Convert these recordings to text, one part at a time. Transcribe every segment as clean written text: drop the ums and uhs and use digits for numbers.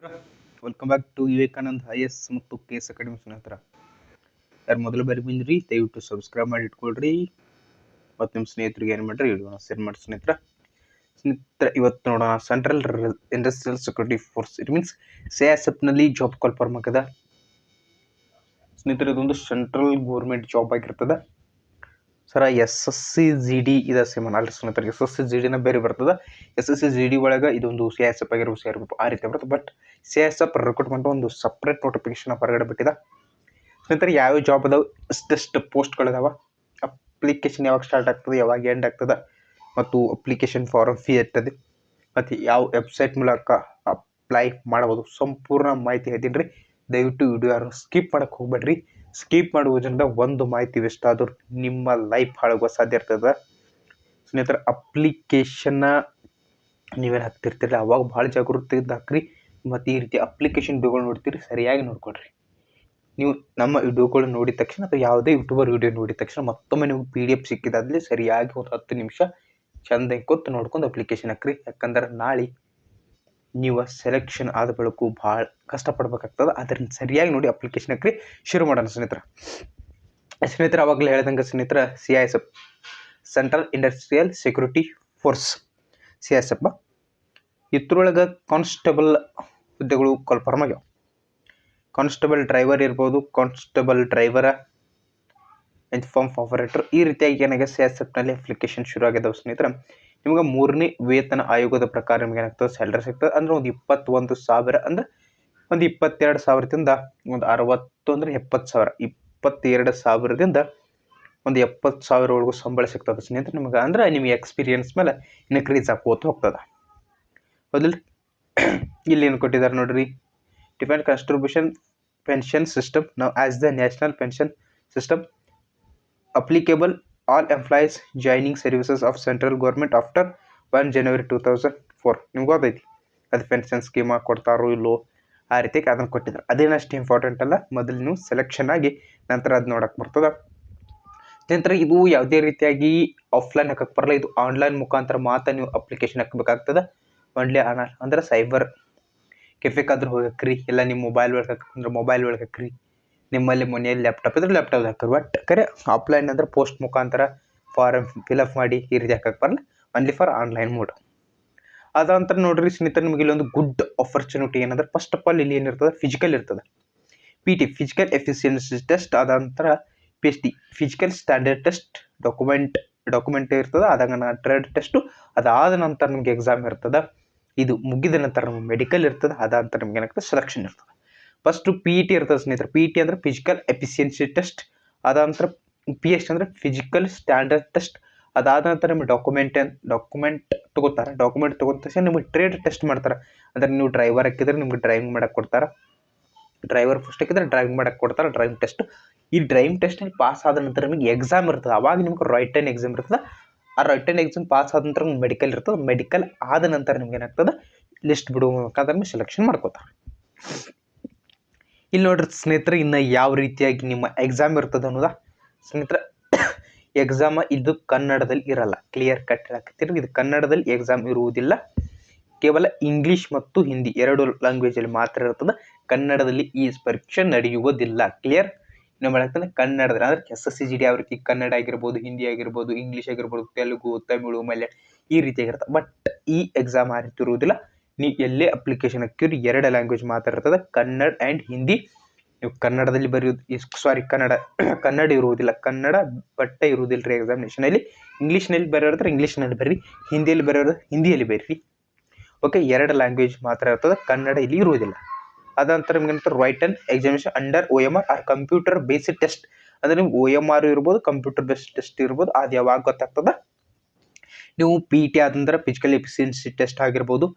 Welcome back to Vivekanand IS ಮತ್ತು KS academy ಸ್ನೇಹಿತರ. ಯಾರು ಮೊದಲು ಬಾರಿ ಬಂದ್ರಿ ದಯವಿಟ್ಟು ಸಬ್ಸ್ಕ್ರೈಬ್ ಮಾಡಿ ಇಟ್ಕೊಳ್ರಿ ಮತ್ತು ನಿಮ್ಮ ಸ್ನೇಹಿತರಿಗೆ ಏನು ಮಾಡ್ರಿ ವಿಡಿಯೋನ ಶೇರ್ ಮಾಡಿ ಸ್ನೇಹಿತರ. ಇವತ್ತು ನೋಡೋಣ central industrial security force, it means CISF job call form ಆಗದ ಸ್ನೇಹಿತರೆ. ಇದೊಂದು ಸೆಂಟ್ರಲ್ ಗೌರ್ಮೆಂಟ್ ಜಾಬ್ ಆಗಿರ್ತದೆ ಸರ. SSC-GD ಇದೆ ಸೇಮನ್ ಅಲ್ರಿ ಸ್ನೇಹಿತರೆ. SSC-GD ಬೇರೆ ಬರ್ತದೆ. SSC-GD ಒಳಗೆ ಇದೊಂದು CISF ಆಗಿರೋ CRP ಆ ರೀತಿ ಬರುತ್ತೆ. ಬಟ್ CISF ರಿಕ್ರೂಟ್ಮೆಂಟ್ ಒಂದು ಸಪ್ರೇಟ್ ನೋಟಿಫಿಕೇಶನ್ ಹೊರಗಡೆ ಬಿಟ್ಟಿದೆ ಸ್ನೇಹಿತರೆ. ಯಾವ ಜಾಬ್ ಅದಾವೆ, ಎಷ್ಟೆಷ್ಟು ಪೋಸ್ಟ್ಗಳಿದಾವೆ, ಅಪ್ಲಿಕೇಶನ್ ಯಾವಾಗ ಸ್ಟಾರ್ಟ್ ಆಗ್ತದೆ, ಯಾವಾಗ ಎಂಡ್ ಆಗ್ತದೆ, ಮತ್ತು ಅಪ್ಲಿಕೇಶನ್ ಫಾರಮ್ ಫೀ ಇರ್ತದೆ, ಮತ್ತು ಯಾವ ವೆಬ್ಸೈಟ್ ಮೂಲಕ ಅಪ್ಲೈ ಮಾಡ್ಬೋದು, ಸಂಪೂರ್ಣ ಮಾಹಿತಿ ಹೇಳ್ತೀನಿ ರೀ. ದಯವಿಟ್ಟು ವಿಡಿಯೋ ಯಾರು ಸ್ಕಿಪ್ ಮಾಡೋಕ್ಕೆ ಹೋಗ್ಬೇಡ್ರಿ. ಸ್ಕಿಪ್ ಮಾಡುವುದರಿಂದ ಒಂದು ಮಾಹಿತಿ ವೇಸ್ಟ್ ಆದರೂ ನಿಮ್ಮ ಲೈಫ್ ಹಾಳಾಗುವ ಸಾಧ್ಯ ಇರ್ತದೆ ಸ್ನೇಹಿತರೆ. ಅಪ್ಲಿಕೇಶನ್ನ ನೀವೇನು ಹಾಕ್ತಿರ್ತೀರಿ ಅವಾಗ ಭಾಳ ಜಾಗೃತಿಯಿಂದ ಹಾಕ್ರಿ. ಮತ್ತು ಈ ರೀತಿ ಅಪ್ಲಿಕೇಶನ್ ವಿಡಿಯೋಗಳು ನೋಡ್ತೀರಿ ಸರಿಯಾಗಿ ನೋಡ್ಕೊಳ್ರಿ. ನೀವು ನಮ್ಮ ವಿಡಿಯೋಗಳು ನೋಡಿದ ತಕ್ಷಣ ಅಥವಾ ಯಾವುದೇ ಯೂಟ್ಯೂಬರ್ ವಿಡಿಯೋ ನೋಡಿದ ತಕ್ಷಣ ಮತ್ತೊಮ್ಮೆ ನೀವು PDF ಸಿಕ್ಕಿದಾಗಲೇ ಸರಿಯಾಗಿ ಒಂದು 10 ನಿಮಿಷ ಚಂದ ಕೂತು ನೋಡ್ಕೊಂಡು ಅಪ್ಲಿಕೇಶನ್ ಹಾಕ್ರಿ. ಯಾಕಂದ್ರೆ ನಾಳೆ ನೀವು ಸೆಲೆಕ್ಷನ್ ಆದ ಬಳಿಕ ಭಾಳ ಕಷ್ಟಪಡ್ಬೇಕಾಗ್ತದೆ. ಅದರಿಂದ ಸರಿಯಾಗಿ ನೋಡಿ ಅಪ್ಲಿಕೇಶನ್ ಹಾಕ್ರಿ. ಶುರು ಮಾಡೋಣ ಸ್ನೇಹಿತರೆ. ಅವಾಗಲೇ ಹೇಳ್ದಂಗೆ ಸ್ನೇಹಿತರೆ, CISF central industrial security force CISF ಇದ್ರೊಳಗೆ ಕಾನ್ಸ್ಟೇಬಲ್ ಹುದ್ದೆಗಳು ಕಾಲ್ಫಾರ್ಮ್ ಆಗ್ಯಾವ. ಕಾನ್ಸ್ಟೇಬಲ್ ಡ್ರೈವರ್ ಇರ್ಬೋದು, ಕಾನ್ಸ್ಟೇಬಲ್ ಡ್ರೈವರ, ಇನ್ಫಾರ್ಮ್ ಆಪರೇಟರ್, ಈ ರೀತಿಯಾಗಿ ಏನಾಗ CISF ಅಪ್ಲಿಕೇಶನ್ ಶುರು ಆಗಿದ್ದಾವೆ ಸ್ನೇಹಿತರೆ. ನಿಮ್ಗೆ 3ನೇ ವೇತನ ಆಯೋಗದ ಪ್ರಕಾರ ನಿಮ್ಗೆ ಏನಾಗ್ತದೆ ಸ್ಯಾಲ್ರಿ ಸಿಗ್ತದೆ. ಅಂದ್ರೆ ಒಂದು 21,000 ಅಂದ್ರೆ ಒಂದು 22,000ದಿಂದ ಒಂದು 60 ಅಂದರೆ 70,000, 22,000ದಿಂದ ಒಂದು 70,000ವರೆಗೂ ಸಂಬಳ ಸಿಗ್ತದೆ ಸ್ನೇಹಿತರೆ ನಿಮ್ಗೆ. ಅಂದ್ರೆ ನಿಮಗೆ ಎಕ್ಸ್ಪೀರಿಯನ್ಸ್ ಮೇಲೆ ಇನ್ಕ್ರೀಸ್ ಆಗೋತ ಹೋಗ್ತದೆ. ಹೌದಿಲ್ಲ, ಇಲ್ಲಿ ಏನು ಕೊಟ್ಟಿದ್ದಾರೆ ನೋಡ್ರಿ. ಡಿಫೈನ್ಡ್ ಕಾಂಟ್ರಿಬ್ಯೂಷನ್ ಪೆನ್ಷನ್ ಸಿಸ್ಟಮ್ ನಾವು as the national pension system applicable all employees joining services of central government after 1 ಜನವರಿ 2004. ನಿಮ್ಗೆ ಗೊತ್ತೈತಿ ಅದು ಪೆನ್ಷನ್ ಸ್ಕೀಮ್ ಕೊಡ್ತಾರೋ ಇಲ್ಲೋ ಆ ರೀತಿಯಾಗಿ ಅದನ್ನು ಕೊಟ್ಟಿದ್ದಾರೆ. ಅದೇನಷ್ಟು ಇಂಪಾರ್ಟೆಂಟ್ ಅಲ್ಲ. ಮೊದಲು ನೀವು ಸೆಲೆಕ್ಷನ್ ಆಗಿ ನಂತರ ಅದು ನೋಡಕ್ಕೆ ಬರ್ತದೆ. ನಂತರ ಇದು ಯಾವುದೇ ರೀತಿಯಾಗಿ ಆಫ್ಲೈನ್ ಹಾಕಕ್ಕೆ ಬರಲ್ಲ. ಇದು ಆನ್ಲೈನ್ ಮುಖಾಂತರ ಮಾತ್ರ ನೀವು ಅಪ್ಲಿಕೇಶನ್ ಹಾಕಬೇಕಾಗ್ತದೆ. ಒನ್ಲಿ ಆನ್ಲೈನ್ ಅಂದ್ರೆ ಸೈಬರ್ ಕೆಫೆಕಾದ್ರೂ ಹೋಗಿ ಹಾಕ್ರಿ, ಇಲ್ಲ ನಿಮ್ಮ ಮೊಬೈಲ್ ಒಳಗೆ ಹಾಕಂದ್ರೆ ಮೊಬೈಲ್ ಒಳಗೆ ಹಾಕ್ರಿ, ನಿಮ್ಮಲ್ಲಿ ಮನೆಯಲ್ಲಿ ಲ್ಯಾಪ್ಟಾಪ್ ಇದ್ರೆ ಲ್ಯಾಪ್ಟಾಪ್ ಹಾಕ್ರಿ. ಬಟ್ ಕರೆ ಆಫ್ಲೈನ್ ಅಂದ್ರೆ ಪೋಸ್ಟ್ ಮುಖಾಂತರ ಫಾರಮ್ ಫಿಲಪ್ ಮಾಡಿ ಈ ರೀತಿ ಹಾಕಕ್ಕೆ ಬರಲ್ಲ. Only for online mode. ಅದಂತರ ನೋಡ್ರಿ ಸ್ನೇಹಿತರೆ, ನಿಮಗೆ ಇಲ್ಲೊಂದು ಗುಡ್ ಆಪರ್ಚುನಿಟಿ ಏನಂದ್ರೆ, ಫಸ್ಟ್ ಆಫ್ ಆಲ್ ಇಲ್ಲಿ ಏನಿರ್ತದೆ ಫಿಸಿಕಲ್ ಇರ್ತದೆ. PT ಫಿಸಿಕಲ್ ಎಫಿಷಿಯನ್ಸಿ ಟೆಸ್ಟ್, ಅದಂತರ PST physical standard test, document ಇರ್ತದೆ. ಅದಾಗ ಟ್ರೇಡ್ ಟೆಸ್ಟು, ಅದಾದ ನಂತರ ನಿಮ್ಗೆ ಎಕ್ಸಾಮ್ ಇರ್ತದೆ. ಇದು ಮುಗಿದ ನಂತರ ನಮ್ಗೆ ಮೆಡಿಕಲ್ ಇರ್ತದೆ. ಅದಂತರ ನಿಮ್ಗೆ ಏನಾಗ್ತದೆ ಸೆಲೆಕ್ಷನ್ ಇರ್ತದೆ. ಫಸ್ಟು PET ಇರ್ತದೆ ಸ್ನೇಹಿತರೆ. PET ಅಂದರೆ ಫಿಸಿಕಲ್ ಎಫಿಷಿಯನ್ಸಿ ಟೆಸ್ಟ್. ಅದಂತರ PST ಅಂದರೆ ಫಿಸಿಕಲ್ ಸ್ಟ್ಯಾಂಡರ್ಡ್ ಟೆಸ್ಟ್. ಅದಾದ ನಂತರ ನಿಮ್ಗೆ ಡಾಕ್ಯುಮೆಂಟ್ ತೊಗೋತಾರೆ. ಡಾಕ್ಯುಮೆಂಟ್ ತೊಗೊಂಡ ತಕ್ಷಣ ನಿಮಗೆ ಟ್ರೇಡ್ ಟೆಸ್ಟ್ ಮಾಡ್ತಾರೆ. ಅಂದರೆ ನೀವು ಡ್ರೈವರ್ ಹಾಕಿದ್ರೆ ನಿಮ್ಗೆ ಡ್ರೈವಿಂಗ್ ಮಾಡಕ್ಕೆ ಕೊಡ್ತಾರೆ. ಡ್ರೈವರ್ ಫಸ್ಟ್ ಹಾಕಿದ್ರೆ ಡ್ರೈವಿಂಗ್ ಮಾಡಕ್ಕೆ ಕೊಡ್ತಾರೆ, ಡ್ರೈವಿಂಗ್ ಟೆಸ್ಟ್. ಈ ಡ್ರೈವಿಂಗ್ ಟೆಸ್ಟಲ್ಲಿ ಪಾಸ್ ಆದ ನಂತರ ನಿಮಗೆ ಎಕ್ಸಾಮ್ ಇರ್ತದೆ. ಅವಾಗ ನಿಮ್ಗೆ ರೈಟನ್ ಎಕ್ಸಾಮ್ ಇರ್ತದೆ. ಆ ರೈಟನ್ ಎಕ್ಸಾಮ್ ಪಾಸ್ ಆದ ನಂತರ ಮೆಡಿಕಲ್ ಇರ್ತದೆ. ಮೆಡಿಕಲ್ ಆದ ನಂತರ ನಿಮ್ಗೆ ಏನಾಗ್ತದೆ ಲಿಸ್ಟ್ ಬಿಡುವ ಸೆಲೆಕ್ಷನ್ ಮಾಡ್ಕೋತಾರೆ. ಇಲ್ಲಿ ನೋಡ್ರಿ ಸ್ನೇಹಿತರೆ, ಇನ್ನು ಯಾವ ರೀತಿಯಾಗಿ ನಿಮ್ಮ ಎಕ್ಸಾಮ್ ಇರ್ತದೆ ಅನ್ನೋದ ಸ್ನೇಹಿತರೆ. ಎಕ್ಸಾಮ ಇದು ಕನ್ನಡದಲ್ಲಿ ಇರಲ್ಲ. ಕ್ಲಿಯರ್ ಕಟ್ ಹೇಳಕತ್ತೀರಿ, ಇದು ಕನ್ನಡದಲ್ಲಿ ಎಕ್ಸಾಮ್ ಇರುವುದಿಲ್ಲ. ಕೇವಲ ಇಂಗ್ಲೀಷ್ ಮತ್ತು ಹಿಂದಿ 2 ಲ್ಯಾಂಗ್ವೇಜಲ್ಲಿ ಮಾತ್ರ ಇರ್ತದೆ. ಕನ್ನಡದಲ್ಲಿ ಈ ಪರೀಕ್ಷೆ ನಡೆಯುವುದಿಲ್ಲ. ಕ್ಲಿಯರ್? ಇನ್ನೊಮ್ಮೆ ಹೇಳ್ತಾನೆ, ಕನ್ನಡದಲ್ಲಿ ಅಂದರೆ SSC-GD ಯಾವ ರೀತಿ ಕನ್ನಡ ಆಗಿರ್ಬೋದು, ಹಿಂದಿ ಆಗಿರ್ಬೋದು, ಇಂಗ್ಲೀಷ್ ಆಗಿರ್ಬೋದು, ತೆಲುಗು, ತಮಿಳು, ಮಲಯಾಳ ಈ ರೀತಿಯಾಗಿರ್ತದೆ. ಬಟ್ ಈ ಎಕ್ಸಾಮ್ ಆ ರೀತಿ ಇರುವುದಿಲ್ಲ. ನೀವು ಎಲ್ಲೇ ಅಪ್ಲಿಕೇಶನ್ ಹಾಕಿರಿ 2 ಲ್ಯಾಂಗ್ವೇಜ್ ಮಾತ್ರ ಇರ್ತದೆ, ಕನ್ನಡ ಆ್ಯಂಡ್ ಹಿಂದಿ. ನೀವು ಕನ್ನಡದಲ್ಲಿ ಕನ್ನಡ ಇರುವುದಿಲ್ಲ. ಕನ್ನಡ ಬಟ್ಟೆ ಇರುವುದಿಲ್ಲ ರೀ ಎಕ್ಸಾಮಿನೇಷನಲ್ಲಿ. ಇಂಗ್ಲೀಷ್ನಲ್ಲಿ ಬರೆಯೋದ್ರೆ ಇಂಗ್ಲೀಷ್ನಲ್ಲಿ ಬರ್ರಿ, ಹಿಂದಿಯಲ್ಲಿ ಬರೆಯೋದು ಹಿಂದಿಯಲ್ಲಿ ಬರ್ರಿ. ಓಕೆ, 2 ಲ್ಯಾಂಗ್ವೇಜ್ ಮಾತ್ರ ಇರ್ತದೆ, ಕನ್ನಡ ಇಲ್ಲಿ ಇರುವುದಿಲ್ಲ. ಅದಂತರ ನಿಮ್ಗೆ written examination under OMR or computer based test. ಅಂದರೆ ನಿಮ್ಗೆ OMR ಇರ್ಬೋದು, ಕಂಪ್ಯೂಟರ್ ಬೇಸ್ಡ್ ಟೆಸ್ಟ್ ಇರ್ಬೋದು. ಅದು ಯಾವಾಗ ಗೊತ್ತಾಗ್ತದೆ, ನೀವು PET ಆದಂದ್ರೆ ಫಿಸಿಕಲ್ ಎಫಿಷಿಯನ್ಸಿ ಟೆಸ್ಟ್ ಆಗಿರ್ಬೋದು,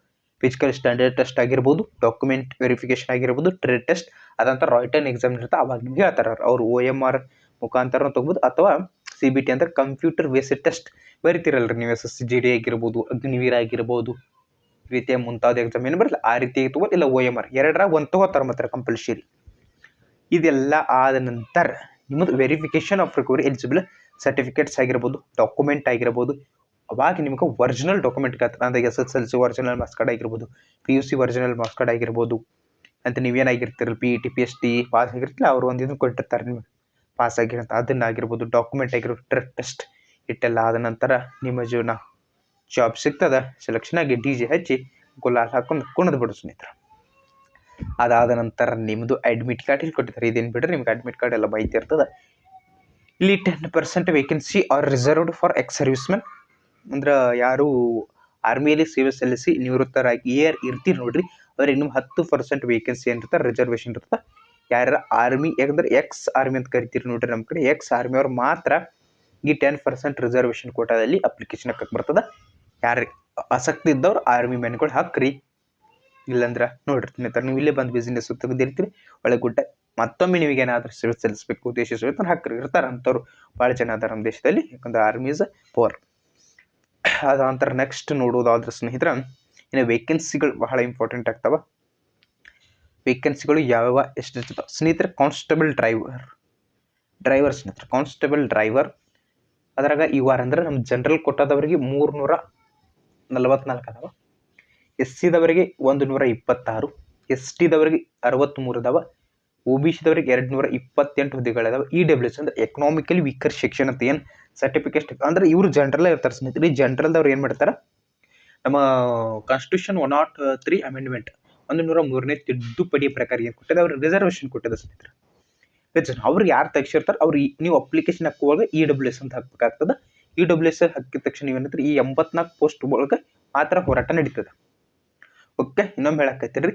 ಫಿಸಿಕಲ್ ಸ್ಟ್ಯಾಂಡರ್ಡ್ ಟೆಸ್ಟ್ ಆಗಿರ್ಬೋದು, ಡಾಕ್ಯುಮೆಂಟ್ ವೆರಿಫಿಕೇಶನ್ ಆಗಿರ್ಬೋದು, ಟ್ರೇಡ್ ಟೆಸ್ಟ್, ಅದಂತರ ರೈಟನ್ ಎಕ್ಸಾಮ್ ಇರುತ್ತೆ. ಅವಾಗ ನಿಮ್ಗೆ ಹೇಳ್ತಾರೆ ಅವ್ರು OMR ಮುಖಾಂತರ ತೊಗೋಬೋದು, ಅಥವಾ CBT ಅಂದರೆ ಕಂಪ್ಯೂಟರ್ ಬೇಸ್ಡ್ ಟೆಸ್ಟ್ ಬರಿತೀರಲ್ರಿ ನೀವು. SSC-GD ಆಗಿರ್ಬೋದು, ಅಗ್ನಿವೀರ ಆಗಿರ್ಬೋದು, ಈ ರೀತಿಯ ಮುಂತಾದ ಎಕ್ಸಾಮ್ ಏನು ಬರಲ್ಲ ಆ ರೀತಿಯಾಗಿ ತೊಗೋದು. ಇಲ್ಲ OMR 2ರಾಗ 1 ತೊಗೋತಾರೆ ಮಾತ್ರ ಕಂಪಲ್ಸರಿ. ಇದೆಲ್ಲ ಆದ ನಂತರ ನಿಮ್ಮದು verification of recovery eligible certificates ಆಗಿರ್ಬೋದು, ಡಾಕ್ಯುಮೆಂಟ್ ಆಗಿರ್ಬೋದು. ಅವಾಗ ನಿಮ್ಗೆ ಒರಿಜಿನಲ್ ಡಾಕ್ಯುಮೆಂಟ್ ಕೇಳ್ತಾರೆ. ಅಂದರೆ SSLC ಒರಿಜಿನಲ್ ಮಾರ್ಕ್ಸ್ ಕಾರ್ಡ್ ಆಗಿರ್ಬೋದು, PUC ಒರಿಜಿನಲ್ ಮಾರ್ಕ್ಸ್ ಕಾರ್ಡ್ ಆಗಿರ್ಬೋದು, ಅಂತ ನೀವೇನಾಗಿರ್ತಿರಲ್ಲ P E T P S T pass ಆಗಿರ್ತಿಲ್ಲ ಅವ್ರು ಒಂದು ಇದನ್ನು ಕೊಟ್ಟಿರ್ತಾರೆ ನಿಮಗೆ ಪಾಸ್ ಆಗಿರಂತ ಅದನ್ನಾಗಿರ್ಬೋದು ಡಾಕ್ಯುಮೆಂಟ್ ಆಗಿರ್ಬೋದು ಟ್ರೆಡ್ ಟೆಸ್ಟ್ ಇಟ್ಟೆಲ್ಲ ಆದ ನಂತರ ನಿಮ್ಮ ಜೀವನ ಜಾಬ್ ಸಿಗ್ತದ ಸೆಲೆಕ್ಷನ್ ಆಗಿ ಡಿ ಜೆ ಹಚ್ಚಿ ಗುಲಾಲ್ ಹಾಕೊಂಡು ಕುಣಿದು ಬಿಡು ಸ್ನೇಹಿತರೆ. ಅದಾದ ನಂತರ ನಿಮ್ಮದು ಅಡ್ಮಿಟ್ ಕಾರ್ಡ್ ಇಲ್ಲಿ ಕೊಟ್ಟಿರ್ತಾರೆ. ಇದೇನು ಬಿಡ್ರಿ ನಿಮ್ಗೆ ಅಡ್ಮಿಟ್ ಕಾರ್ಡ್ ಎಲ್ಲ ಮಾಹಿತಿ ಇರ್ತದೆ. ಇಲ್ಲಿ 10% vacancy are reserved for ex servicemen ಅಂದ್ರೆ ಯಾರು ಆರ್ಮಿಯಲ್ಲಿ ಸೇವೆ ಸಲ್ಲಿಸಿ ನಿವೃತ್ತರಾಗಿ ಇರ್ತೀರಿ ನೋಡ್ರಿ ಅವ್ರಿಗೆ ಇನ್ನೂ 10% ವೇಕೆನ್ಸಿ ಏನಿರ್ತಾರೆ ರಿಸರ್ವೇಷನ್ ಇರ್ತದೆ. ಯಾರು ಆರ್ಮಿ ಯಾಕಂದ್ರೆ ಎಕ್ಸ್ ಆರ್ಮಿ ಅಂತ ಕರಿತೀರಿ ನೋಡ್ರಿ ನಮ್ಮ ಕಡೆ ಎಕ್ಸ್ ಆರ್ಮಿ ಅವ್ರು ಮಾತ್ರ ಈ 10% ರಿಸರ್ವೇಷನ್ ಕೋಟಾದಲ್ಲಿ ಅಪ್ಲಿಕೇಶನ್ ಹಾಕಕ್ಕೆ ಬರ್ತದೆ. ಯಾರು ಆಸಕ್ತಿ ಇದ್ದವ್ರು ಆರ್ಮಿ ಮೆನ್ಗಳು ಹಾಕ್ರಿ. ಇಲ್ಲಂದ್ರೆ ನೋಡ್ರಿ ಸ್ನೇಹಿತರೆ ನೀವು ಇಲ್ಲೇ ಬಂದು ಬಿಸ್ನೆಸ್ ತೆಗೆದಿರ್ತೀರಿ ಒಳ್ಳೆ ಗುಡ್ಡ ಮತ್ತೊಮ್ಮೆ ನಿಮಗೆ ಏನಾದರೂ ಸೇವೆ ಸಲ್ಲಿಸಬೇಕು ದೇಶ ಸೇವೆ ಹಾಕ್ರಿ ಇರ್ತಾರೆ ಅಂಥವ್ರು ಭಾಳ ಜನ ಅದಾರ ನಮ್ಮ ದೇಶದಲ್ಲಿ. ಯಾಕಂದ್ರೆ ಆರ್ಮಿ ಇಸ್ ಪವರ್. ಅದ ನಂತರ ನೆಕ್ಸ್ಟ್ ನೋಡೋದಾದ್ರೆ ಸ್ನೇಹಿತರೆ ಇನ್ನು ವೇಕೆನ್ಸಿಗಳು ಬಹಳ ಇಂಪಾರ್ಟೆಂಟ್ ಆಗ್ತಾವ. ವೇಕೆನ್ಸಿಗಳು ಯಾವ ಎಷ್ಟು ಸ್ನೇಹಿತರೆ ಕಾನ್ಸ್ಟೇಬಲ್ ಡ್ರೈವರ್ ಸ್ನೇಹಿತರೆ ಕಾನ್ಸ್ಟೇಬಲ್ ಡ್ರೈವರ್ ಅದ್ರಾಗ ಇವಾರ ಅಂದ್ರೆ ನಮ್ಮ ಜನರಲ್ ಕೊಟ್ಟದವರಿಗೆ 344 ಅದಾವ. ಎಸ್ ಸಿದವರಿಗೆ 126, ಎಸ್ ಟಿದವರಿಗೆ 63 ಅದಾವ, ಒ ಬಿ ಸಿದವರಿಗೆ 228 ಹುದ್ದೆಗಳಿದಾವೆ. ಇ ಡಬ್ಲ್ಯೂ ಎಸ್ ಅಂದ್ರೆ ಎಕನಾಮಿಕಲಿ ವೀಕರ್ ಸೆಕ್ಷನ್ ಅಂತ ಏನು ಸರ್ಟಿಫಿಕೇಟ್ ಅಂದ್ರೆ ಇವರು ಜನರಲ್ ಇರ್ತಾರೆ ಸ್ನೇಹಿತರೆ. ಈ ಜನರಲ್ದವ್ರು ಏನು ಮಾಡ್ತಾರೆ ನಮ್ಮ ಕಾನ್ಸ್ಟಿಟ್ಯೂಷನ್ 103 ಅಮೆಂಡ್ಮೆಂಟ್ 103ನೇ ತಿದ್ದುಪಡಿ ಪ್ರಕಾರ ಏನು ಕೊಟ್ಟಿದೆ ಅವ್ರಿಗೆ ರಿಸರ್ವೇಷನ್ ಕೊಟ್ಟಿದೆ ಸ್ನೇಹಿತರೆ. ಅವ್ರಿಗೆ ಯಾರು ತೆಗ್ಸಿರ್ತಾರೆ ಅವ್ರಿಗೆ ನೀವು ಅಪ್ಲಿಕೇಶನ್ ಹಾಕುವಾಗ ಇ ಡಬ್ಲ್ಯೂ ಎಸ್ ಅಂತ ಹಾಕಬೇಕಾಗ್ತದೆ. ಇ ಡಬ್ಲ್ಯೂ ಎಸ್ ಹಾಕಿದ ತಕ್ಷಣ ನೀವೇನಂದ್ರೆ ಈ 84 ಪೋಸ್ಟ್ ಒಳಗೆ ಮಾತ್ರ ಹೋರಾಟ ನಡೀತದೆ. ಓಕೆ ಇನ್ನೊಮ್ಮೆ ಹೇಳಕತ್ತೀರಿ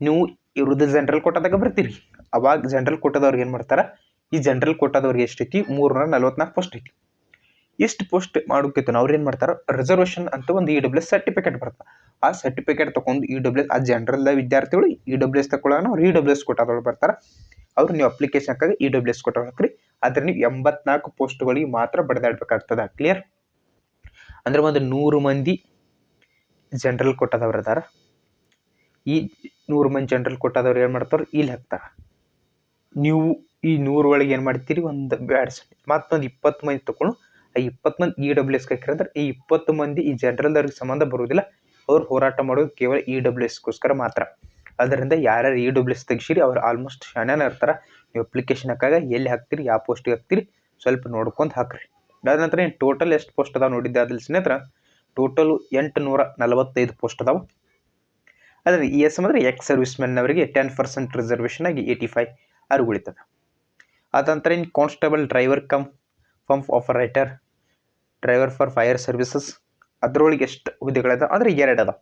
ನೀವು ಇವ್ರದ್ದು ಜನರಲ್ ಕೋಟಾದಾಗ ಬರ್ತೀರಿ ಅವಾಗ ಜನರಲ್ ಕೋಟಾದವ್ರಿಗೆ ಏನು ಮಾಡ್ತಾರೆ ಈ ಜನರಲ್ ಕೋಟಾದವ್ರಿಗೆ ಎಷ್ಟೈತಿ 344 ಪೋಸ್ಟ್ ಐತಿ. ಎಷ್ಟು ಪೋಸ್ಟ್ ಮಾಡೋಕೈತೆ ಅವ್ರು ಏನು ಮಾಡ್ತಾರೆ ರಿಸರ್ವೇಷನ್ ಅಂತ ಒಂದು ಇ ಡಬ್ಲ್ಯೂ ಎಸ್ ಸರ್ಟಿಫಿಕೇಟ್ ಬರ್ತದೆ. ಆ ಸರ್ಟಿಫಿಕೇಟ್ ತೊಗೊಂಡು ಇ ಡಬ್ಲ್ಯೂ ಎಸ್ ಆ ಜನರಲ್ ವಿದ್ಯಾರ್ಥಿಗಳು ಇ ಡಬ್ಲ್ಯೂ ಎಸ್ ತಗೊಳ್ಳೋಣ ಅವ್ರು ಇ ಡಬ್ಲ್ಯೂ ಎಸ್ ಕೋಟಾದವ್ರು ಬರ್ತಾರೆ. ಅವ್ರು ನೀವು ಅಪ್ಲಿಕೇಶನ್ ಹಾಕಾಗ ಇ ಡಬ್ಲ್ಯೂ ಎಸ್ ಕೋಟಾ ಹಾಕ್ರಿ. ಆದ್ರೆ ನೀವು 84 ಪೋಸ್ಟ್ಗಳಿಗೆ ಮಾತ್ರ ಬಡದಾಡ್ಬೇಕಾಗ್ತದೆ. ಕ್ಲಿಯರ್ ಅಂದ್ರೆ ಒಂದು 100 ಮಂದಿ ಜನರಲ್ ಕೋಟಾದವ್ರು ಅದಾರ. ಈ 100 ಮಂದಿ ಜನರಲ್ ಕೋಟಾದವ್ರು ಏನು ಮಾಡ್ತಾರೆ ಇಲ್ಲಿ ಹಾಕ್ತಾರೆ. ನೀವು ಈ 100 ಒಳಗೆ ಏನು ಮಾಡ್ತೀರಿ ಒಂದು ಬ್ಯಾಡ್ಸ್ ಮತ್ತೊಂದು 20 ಮಂದಿ ತಗೊಂಡು ಆ 20 ಮಂದಿ ಇ ಡಬ್ಲ್ಯೂ ಎಸ್ ಹಾಕಿರಂದ್ರೆ ಈ 20 ಮಂದಿ ಈ ಜನರಲ್ದವ್ರಿಗೆ ಸಂಬಂಧ ಬರುವುದಿಲ್ಲ. ಅವ್ರು ಹೋರಾಟ ಮಾಡೋದು ಕೇವಲ ಇ ಡಬ್ಲ್ಯೂ ಎಸ್ಗೋಸ್ಕರ ಮಾತ್ರ. ಅದರಿಂದ ಯಾರ್ಯಾರು ಇ ಡಬ್ಲ್ಯೂ ಎಸ್ ತೆಗಿಸಿರಿ ಅವ್ರು ಆಲ್ಮೋಸ್ಟ್ ಶಾಣ್ಯಾನ ಇರ್ತಾರೆ. ನೀವು ಅಪ್ಲಿಕೇಶನ್ ಹಾಕಾಗ ಎಲ್ಲಿ ಹಾಕ್ತೀರಿ ಯಾವ ಪೋಸ್ಟಿಗೆ ಹಾಕ್ತೀರಿ ಸ್ವಲ್ಪ ನೋಡ್ಕೊಂಡು ಹಾಕ್ರಿ. ಅದಾದ ನಂತರ ಏನು ಟೋಟಲ್ ಎಷ್ಟು ಪೋಸ್ಟ್ ಅದಾವೆ ನೋಡಿದ್ದೆ ಅದ್ರಲ್ಲಿ ಸ್ನೇಹಿತರ ಟೋಟಲು 845 ಪೋಸ್ಟ್ ಅದಾವೆ. ಆದರೆ ಇ ಎಸ್ ಅಂದರೆ ಎಕ್ಸ್ ಸರ್ವಿಸ್ ಮೆನ್ ಅವರಿಗೆ 10% ರಿಸರ್ವೇಷನ್ ಆಗಿ 85 ಅವ್ರಿಗೆ ಉಳಿತದೆ. ಅದ ನಂತರ ಇನ್ನು constable driver come pump operator driver for fire services ಅದರೊಳಗೆ ಎಷ್ಟು ಹುದ್ದೆಗಳಿದಾವೆ ಅಂದರೆ 2 ಅದಾವೆ.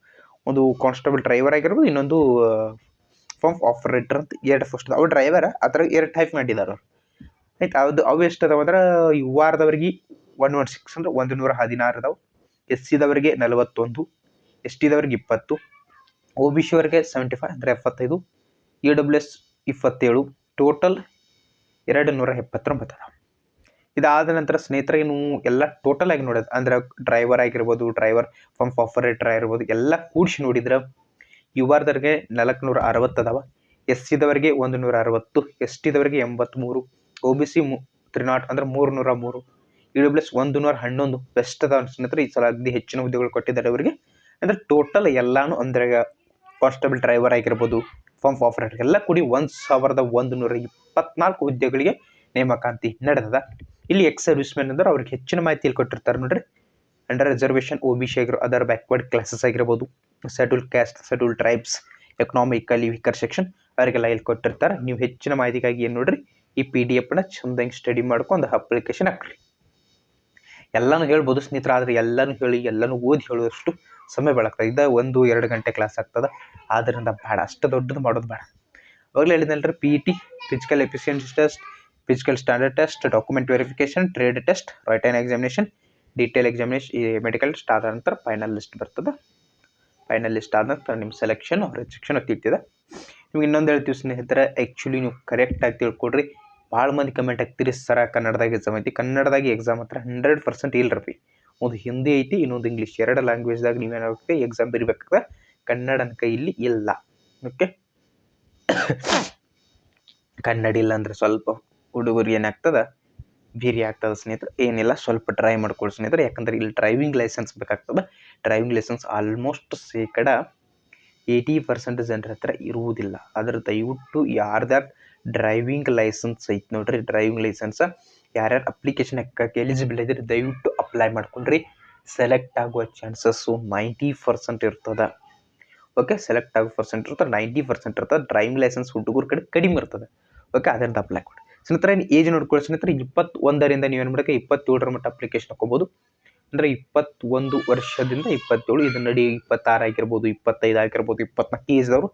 ಒಂದು ಕಾನ್ಸ್ಟೇಬಲ್ ಡ್ರೈವರ್ ಆಗಿರ್ಬೋದು ಇನ್ನೊಂದು ಪಂಪ್ ಆಪರೇಟರ್ ಅಂತ 2 ಪೋಸ್ಟ್ ಅದಾವೆ. ಅವು ಡ್ರೈವರ್ ಅದ್ರ 2 ಟೈಪ್ ಮಾಡಿದ್ದಾರೆ ಅವ್ರು ಆಯ್ತು. ಅವು ಎಷ್ಟು ಅದಾವೆ ಅಂದ್ರೆ ಈ ವಾರದವರಿಗೆ 116 ಅಂದ್ರೆ 116 ಅದಾವೆ. ಎಸ್ ಸಿದವರಿಗೆ 41, ಎಸ್ ಟಿದವ್ರಿಗೆ 20, ಒ ಬಿ ಸಿ ಅವರಿಗೆ 75 ಅಂದರೆ 75, ಇ ಡಬ್ಲ್ಯೂ ಎಸ್ 27, ಟೋಟಲ್ 279 ಅದಾವೆ. ಇದಾದ ನಂತರ ಸ್ನೇಹಿತರೆ ಏನು ಎಲ್ಲ ಟೋಟಲ್ ಆಗಿ ನೋಡೋದು ಅಂದ್ರೆ ಡ್ರೈವರ್ ಆಗಿರ್ಬೋದು ಡ್ರೈವರ್ ಪಂಪ್ ಆಪರೇಟರ್ ಆಗಿರ್ಬೋದು ಎಲ್ಲ ಕೂಡಿಸಿ ನೋಡಿದ್ರೆ ಈ ವಾರದವರಿಗೆ 460 ಅದಾವ. ಎಸ್ ಸಿದವರಿಗೆ 160, ಎಸ್ ಟಿದವರಿಗೆ 83, ಒ ಬಿ ಸಿ 300 ಅಂದ್ರೆ 303, ಇ ಡಬ್ಲ್ಯೂ ಎಸ್ 111 ಬೆಸ್ಟ್ ಅದಾವ ಸ್ನೇಹಿತರೆ. ಈ ಸಲ ಅಗದಿ ಹೆಚ್ಚಿನ ಹುದ್ದೆಗಳು ಕೊಟ್ಟಿದ್ದಾರೆ ಅವರಿಗೆ. ಅಂದ್ರೆ ಟೋಟಲ್ ಎಲ್ಲಾನು ಅಂದ್ರೆ ಕಾನ್ಸ್ಟೇಬಲ್ ಡ್ರೈವರ್ ಆಗಿರ್ಬೋದು ಪಂಪ್ ಆಪರೇಟರ್ ಎಲ್ಲ ಕೂಡಿ 1124 ಹುದ್ದೆಗಳಿಗೆ ನೇಮಕಾತಿ ನಡೆದದ. ಇಲ್ಲಿ ಎಕ್ಸ್ ಸರ್ವಿಸ್ ಮೆನ್ ಅಂದ್ರೆ ಅವ್ರಿಗೆ ಹೆಚ್ಚಿನ ಮಾಹಿತಿಯಲ್ಲಿ ಕೊಟ್ಟಿರ್ತಾರೆ ನೋಡ್ರಿ. ಅಂಡರ್ ರಿಸರ್ವೇಷನ್ ಒ ಬಿ ಸಿ ಆಗಿರೋ ಅದರ್ ಬ್ಯಾಕ್ವರ್ಡ್ ಕ್ಲಾಸಸ್ ಆಗಿರ್ಬೋದು schedule caste schedule tribes economically weaker section ಅವರಿಗೆಲ್ಲ ಇಲ್ಲಿ ಕೊಟ್ಟಿರ್ತಾರೆ. ನೀವು ಹೆಚ್ಚಿನ ಮಾಹಿತಿಗಾಗಿ ಏನು ನೋಡ್ರಿ ಈ PDF ನ ಚಂದಂಗೆ ಸ್ಟಡಿ ಮಾಡ್ಕೊಂಡು ಅಪ್ಲಿಕೇಶನ್ ಹಾಕ್ರಿ. ಎಲ್ಲಾನು ಹೇಳ್ಬೋದು ಸ್ನೇಹಿತರೆ ಆದರೆ ಎಲ್ಲನೂ ಹೇಳಿ ಎಲ್ಲನೂ ಓದಿ ಹೇಳೋದಷ್ಟು ಸಮಯ ಬೆಳಗ್ತದೆ. 1-2 ಗಂಟೆ ಕ್ಲಾಸ್ ಆಗ್ತದೆ. ಆದ್ದರಿಂದ ಬೇಡ ಅಷ್ಟು ದೊಡ್ಡದು ಮಾಡೋದು ಬೇಡ. ಅವಾಗಲೇ ಹೇಳಿದ್ನಲ್ರಿ PET physical efficiency test, physical standard test, document verification, trade test, written examination, detail examination, medical test ಆದ ನಂತರ ಫೈನಲ್ ಲಿಸ್ಟ್ ಬರ್ತದೆ. ಫೈನಲ್ ಲಿಸ್ಟ್ ಆದ ನಂತರ ನಿಮ್ಮ ಸೆಲೆಕ್ಷನ್ ರಿಜೆಕ್ಷನ್ ತಿಳ್ತಿದೆ. ನಿಮ್ಗೆ ಇನ್ನೊಂದು ಹೇಳ್ತೀವಿ ಸ್ನೇಹಿತರೆ ಆ್ಯಕ್ಚುಲಿ ನೀವು ಕರೆಕ್ಟಾಗಿ ತಿಳ್ಕೊಡ್ರಿ. ಭಾಳ ಮಂದಿ ಕಮೆಂಟ್ ಆಗ್ತೀರಿ ಸರ ಕನ್ನಡದಾಗ ಎಕ್ಸಾಮ್ ಐತಿ. ಕನ್ನಡದಾಗಿ ಎಕ್ಸಾಮ್ ಹತ್ರ 100% ಇಲ್ರಿ. ಒಂದು ಹಿಂದಿ ಐತಿ ಇನ್ನೊಂದು ಇಂಗ್ಲೀಷ್ 2 ಲ್ಯಾಂಗ್ವೇಜ್ದಾಗ ನೀವೇನಾಗುತ್ತೆ ಎಕ್ಸಾಮ್ ಬರಿಬೇಕಾದ್ರೆ ಕನ್ನಡ ಅನ್ಕ ಇಲ್ಲಿ ಇಲ್ಲ. ಓಕೆ ಕನ್ನಡ ಇಲ್ಲ ಅಂದರೆ ಸ್ವಲ್ಪ ಹುಡುಗರು ಏನಾಗ್ತದೆ ಬೇರೆ ಆಗ್ತದೆ ಸ್ನೇಹಿತರೆ. ಏನಿಲ್ಲ ಸ್ವಲ್ಪ ಟ್ರೈ ಮಾಡ್ಕೊಳ್ಳಿ ಸ್ನೇಹಿತರೆ. ಯಾಕಂದರೆ ಇಲ್ಲಿ ಡ್ರೈವಿಂಗ್ ಲೈಸೆನ್ಸ್ ಬೇಕಾಗ್ತದೆ. ಡ್ರೈವಿಂಗ್ ಲೈಸೆನ್ಸ್ ಆಲ್ಮೋಸ್ಟ್ ಶೇಕಡ 80% ಜನರ ಹತ್ರ ಇರುವುದಿಲ್ಲ. ಅದ್ರ ದಯವಿಟ್ಟು ಯಾರ್ದಾರು ಡ್ರೈವಿಂಗ್ ಲೈಸೆನ್ಸ್ ಐತೆ ನೋಡ್ರಿ, ಡ್ರೈವಿಂಗ್ ಲೈಸೆನ್ಸ್ ಯಾರ್ಯಾರು ಅಪ್ಲಿಕೇಶನ್ ಹಾಕಕ್ಕೆ ಎಲಿಜಿಬಲ್ ಇದ್ರೆ ದಯವಿಟ್ಟು ಅಪ್ಲೈ ಮಾಡ್ಕೊಂಡ್ರಿ. ಸೆಲೆಕ್ಟ್ ಆಗುವ ಚಾನ್ಸಸ್ಸು 90% ಇರ್ತದೆ. ಓಕೆ, ಸೆಲೆಕ್ಟ್ ಆಗೋ ಪರ್ಸೆಂಟ್ ಇರ್ತದೆ 90% ಇರ್ತದೆ. ಡ್ರೈವಿಂಗ್ ಲೈಸೆನ್ಸ್ ಹುಡುಗರ ಕಡೆ ಕಡಿಮೆ ಇರ್ತದೆ. ಓಕೆ, ಅದರಿಂದ ಅಪ್ಲೈ ಕೊಡಿ ಸ್ನೇಹಿತರೆ. ಏಜ್ ನೋಡ್ಕೊಳ್ಳಿ ಸ್ನೇಹಿತರೆ, 21ರಿಂದ ನೀವು ಏನು ಮಾಡಕ್ಕೆ 27ರ ಮಟ್ಟ ಅಪ್ಲಿಕೇಶನ್ ಹಾಕೋಬೋದು. ಅಂದರೆ 21 ವರ್ಷದಿಂದ 27, ಇದು ನಡಿ 26 ಆಗಿರ್ಬೋದು, 25 ಆಗಿರ್ಬೋದು, 24 ಏಜ್ದವರು